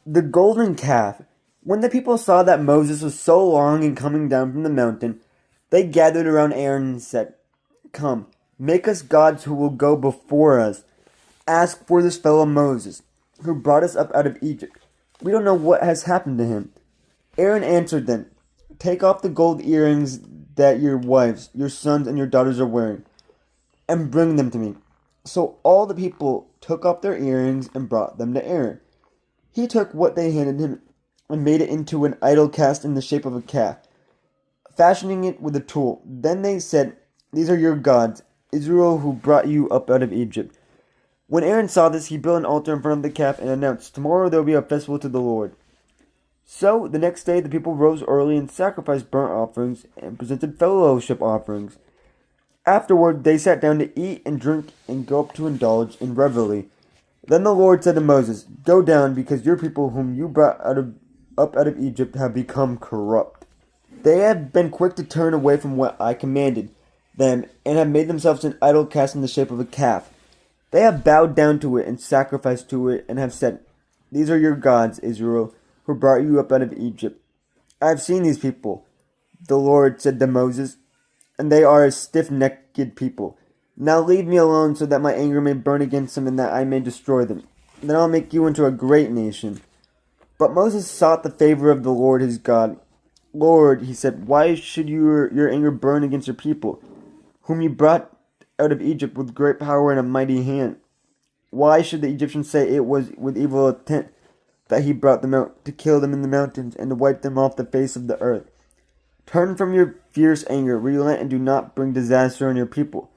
The golden calf. When the people saw that Moses was so long in coming down from the mountain, they gathered around Aaron and said, "Come, make us gods who will go before us. Ask for this fellow Moses, who brought us up out of Egypt. We don't know what has happened to him." Aaron answered them, "Take off the gold earrings that your wives, your sons, and your daughters are wearing, and bring them to me." So all the people took off their earrings and brought them to Aaron. He took what they handed him and made it into an idol cast in the shape of a calf, fashioning it with a tool. Then they said, "These are your gods, Israel, who brought you up out of Egypt." When Aaron saw this, he built an altar in front of the calf and announced, "Tomorrow there will be a festival to the Lord." So the next day the people rose early and sacrificed burnt offerings and presented fellowship offerings. Afterward they sat down to eat and drink and go up to indulge in revelry. Then the Lord said to Moses, "Go down, because your people whom you brought up out of Egypt have become corrupt. They have been quick to turn away from what I commanded them, and have made themselves an idol cast in the shape of a calf. They have bowed down to it and sacrificed to it, and have said, 'These are your gods, Israel, who brought you up out of Egypt.' I have seen these people," the Lord said to Moses, "and they are a stiff-necked people. Now leave me alone, so that my anger may burn against them and that I may destroy them. Then I'll make you into a great nation." But Moses sought the favor of the Lord his God. "Lord," he said, "why should your anger burn against your people, whom you brought out of Egypt with great power and a mighty hand? Why should the Egyptians say it was with evil intent that he brought them out, to kill them in the mountains and to wipe them off the face of the earth? Turn from your fierce anger, relent, and do not bring disaster on your people.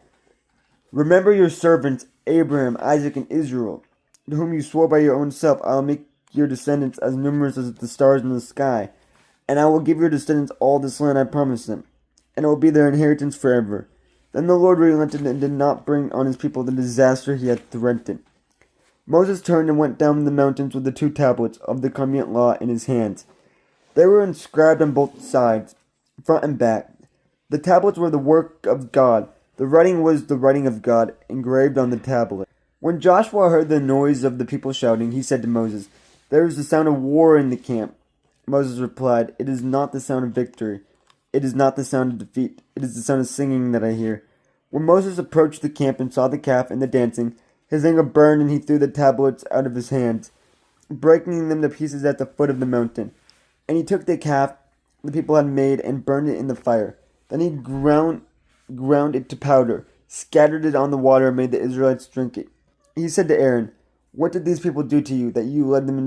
Remember your servants Abraham, Isaac, and Israel, to whom you swore by your own self, 'I will make your descendants as numerous as the stars in the sky, and I will give your descendants all this land I promised them, and it will be their inheritance forever.' Then the Lord relented and did not bring on his people the disaster he had threatened. Moses turned and went down the mountains with the 2 tablets of the covenant law in his hands. They were inscribed on both sides, front and back. The tablets were the work of God. The writing was the writing of God, engraved on the tablet. When Joshua heard the noise of the people shouting, he said to Moses, 'There is the sound of war in the camp.' Moses replied, 'It is not the sound of victory. It is not the sound of defeat. It is the sound of singing that I hear.' When Moses approached the camp and saw the calf and the dancing, his anger burned, and he threw the tablets out of his hands, breaking them to pieces at the foot of the mountain. And he took the calf the people had made and burned it in the fire. Then he ground it to powder, scattered it on the water, and made the Israelites drink it. He said to Aaron, 'What did these people do to you, that you led them